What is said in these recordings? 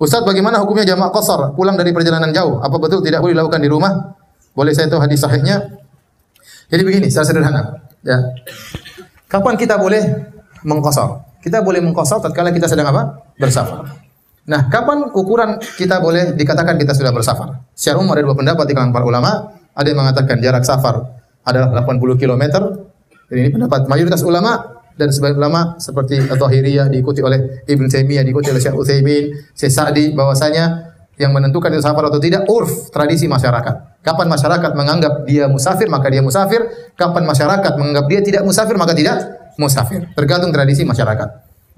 Ustaz, bagaimana hukumnya jamak qasar pulang dari perjalanan jauh? Apa betul tidak boleh dilakukan di rumah? Boleh saya tahu hadis sahihnya? Jadi begini, secara sederhana, ya. Kapan kita boleh mengqasar? Kita boleh mengqasar tatkala kita sedang apa? Bersafar. Nah, kapan ukuran kita boleh dikatakan kita sudah bersafar? Secara umum ada dua pendapat di kalangan para ulama. Ada yang mengatakan jarak safar adalah 80 km. Jadi ini pendapat mayoritas ulama. Dan sebagian ulama seperti Al-Zahiriyah diikuti oleh Ibn Taimiyah, diikuti oleh Syekh Utsaimin, Syekh Sa'di, bahwasanya yang menentukan itu safar atau tidak urf, tradisi masyarakat. Kapan masyarakat menganggap dia musafir maka dia musafir, kapan masyarakat menganggap dia tidak musafir maka tidak musafir. Tergantung tradisi masyarakat.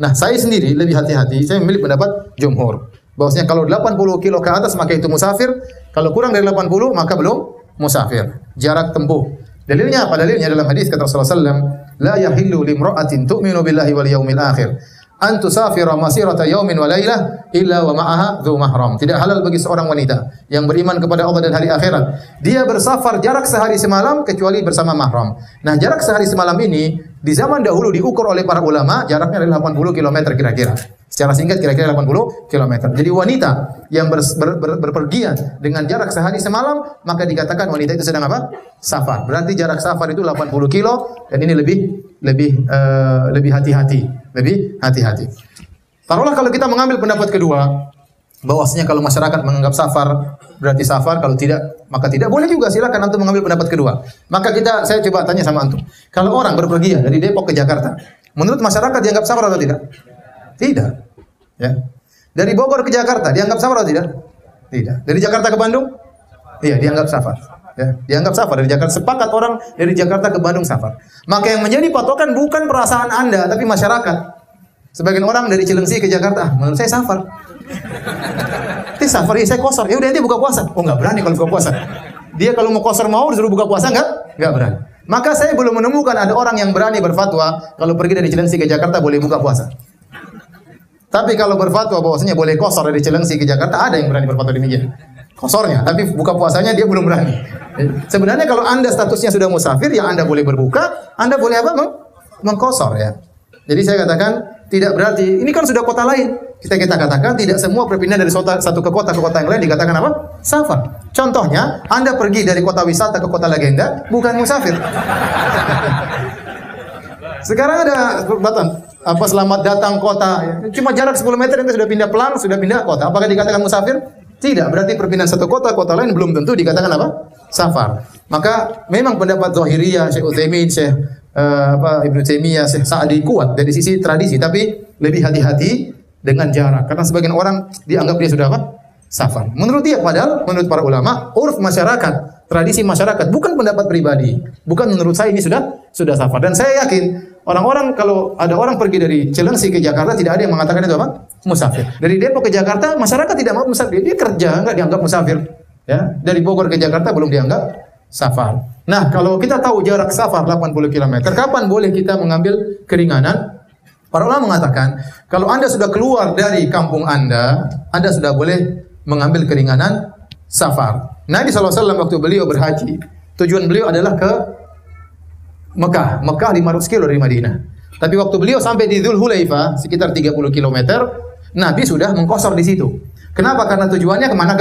Nah, saya sendiri lebih hati-hati, saya memilih pendapat jumhur. Bahwasanya kalau 80 kilo ke atas maka itu musafir, kalau kurang dari 80 maka belum musafir. Jarak tempuh. Dalilnya apa? Dalilnya dalam hadis kata Rasulullah SAW, la yahillu limra'atin tu'minu billahi wal yaumil akhir an tusafira masirata yaumin wa lailah illa wa ma'aha dzu mahram. Tidak halal bagi seorang wanita yang beriman kepada Allah dan hari akhirat dia bersafar jarak sehari semalam kecuali bersama mahram. Nah, jarak sehari semalam ini di zaman dahulu diukur oleh para ulama jaraknya adalah 80 km kira-kira. Secara singkat kira-kira 80 km. Jadi wanita yang berpergian dengan jarak sehari semalam maka dikatakan wanita itu sedang apa? Safar. Berarti jarak safar itu 80 kilo dan ini lebih hati-hati, lebih hati-hati. Taruhlah kalau kita mengambil pendapat kedua, bahwasanya kalau masyarakat menganggap safar berarti safar, kalau tidak maka tidak. Boleh juga, silakan antum mengambil pendapat kedua. Maka saya coba tanya sama antum. Kalau orang berpergian dari Depok ke Jakarta, menurut masyarakat dianggap safar atau tidak? Tidak. Ya. Dari Bogor ke Jakarta dianggap safar atau tidak? Tidak. Dari Jakarta ke Bandung? Iya, dianggap safar. Ya, dianggap safar. Dari Jakarta, sepakat orang dari Jakarta ke Bandung safar. Maka yang menjadi patokan bukan perasaan Anda, tapi masyarakat. Sebagian orang dari Cilengsi ke Jakarta, menurut saya safar. Ini safar, saya kosor. Ya udah nanti buka puasa. Oh, enggak berani kalau buka puasa. Dia kalau mau kosor mau disuruh buka puasa enggak berani. Maka saya belum menemukan ada orang yang berani berfatwa kalau pergi dari Cilengsi ke Jakarta boleh buka puasa. Tapi kalau berfatwa bahwasanya boleh kosor dari Cilengsi ke Jakarta, ada yang berani berfatwa demikian. Kosornya, tapi buka puasanya dia belum berani. Sebenarnya kalau Anda statusnya sudah musafir, ya Anda boleh berbuka, Anda boleh apa? Mengkosor ya. Jadi saya katakan tidak berarti ini kan sudah kota lain. Kita katakan tidak semua perpindahan dari satu ke kota yang lain dikatakan apa? Safar. Contohnya, Anda pergi dari kota wisata ke kota legenda, bukan musafir. Sekarang ada batan selamat datang kota. Cuma jarak 10 meter Anda sudah pindah pelang, sudah pindah kota. Apakah dikatakan musafir? Tidak. Berarti perpindahan satu kota lain belum tentu dikatakan apa? Safar. Maka memang pendapat Zahiriyah, Syekh Utsaimin, Syekh Ibnu Taimiyah, Syekh Sa'di kuat dari sisi tradisi, tapi lebih hati-hati dengan jarak. Karena sebagian orang dianggap dia sudah apa? Safar. Menurut dia, padahal menurut para ulama, urf masyarakat, tradisi masyarakat, bukan pendapat pribadi. Bukan menurut saya ini sudah safar. Dan saya yakin orang-orang kalau ada orang pergi dari Cilengsi ke Jakarta tidak ada yang mengatakan itu apa? Musafir. Dari Depok ke Jakarta masyarakat tidak mau musafir. Dia kerja enggak dianggap musafir. Ya, dari Bogor ke Jakarta belum dianggap safar. Nah, kalau kita tahu jarak safar 80 km, kapan boleh kita mengambil keringanan? Para ulama mengatakan, kalau Anda sudah keluar dari kampung Anda sudah boleh mengambil keringanan safar. Nabi SAW waktu beliau berhaji, tujuan beliau adalah ke Mekah 500 kilo dari Madinah. Tapi waktu beliau sampai di Dzul Hulaifah sekitar 30 km, Nabi sudah mengkosor di situ. Kenapa? Karena tujuannya kemana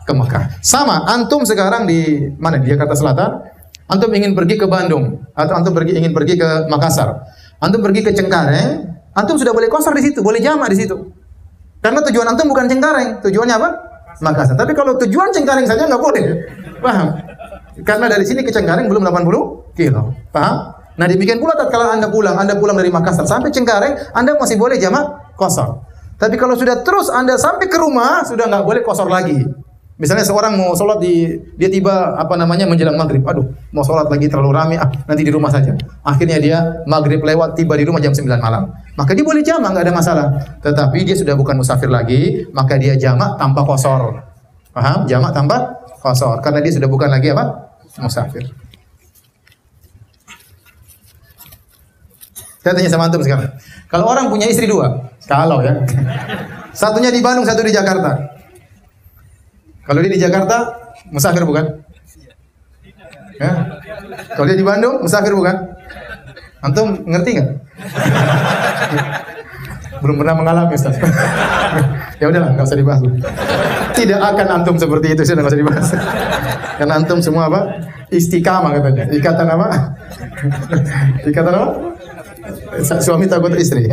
ke Mekah. Sama, antum sekarang di mana? Di Jakarta Selatan. Antum ingin pergi ke Bandung atau antum ingin pergi ke Makassar. Antum pergi ke Cengkareng, antum sudah boleh kosor di situ, boleh jamak di situ. Karena tujuan antum bukan Cengkareng, tujuannya apa? Makassar. Tapi kalau tujuan Cengkareng saja nggak boleh. Paham? Karena dari sini ke Cengkareng belum 80 kilo. Paham? Nah, demikian pula tatkala Anda pulang dari Makassar sampai Cengkareng, Anda masih boleh jamak kosor. Tapi kalau sudah terus Anda sampai ke rumah, sudah nggak boleh kosor lagi. Misalnya seorang mau sholat dia tiba menjelang maghrib. Aduh, mau sholat lagi terlalu ramai. Nanti di rumah saja. Akhirnya dia maghrib lewat, tiba di rumah jam 9 malam. Maka dia boleh jamak, nggak ada masalah. Tetapi dia sudah bukan musafir lagi, maka dia jamak tanpa kosor. Paham? Jamak tanpa kosor. Karena dia sudah bukan lagi apa? Musafir. Saya tanya sama antum sekarang. Kalau orang punya istri 2, kalau ya, satunya di Bandung, satu di Jakarta. Kalau dia di Jakarta, musafir bukan? Ya? Kalau dia di Bandung, musafir bukan? Antum ngerti nggak? belum pernah mengalami Ustaz. Ya udahlah, enggak usah dibahas. Tidak akan antum seperti itu, sudah enggak usah dibahas. Karena antum semua apa? Istiqamah katanya. Ikatan apa? Ikatan apa? Suami takut istri.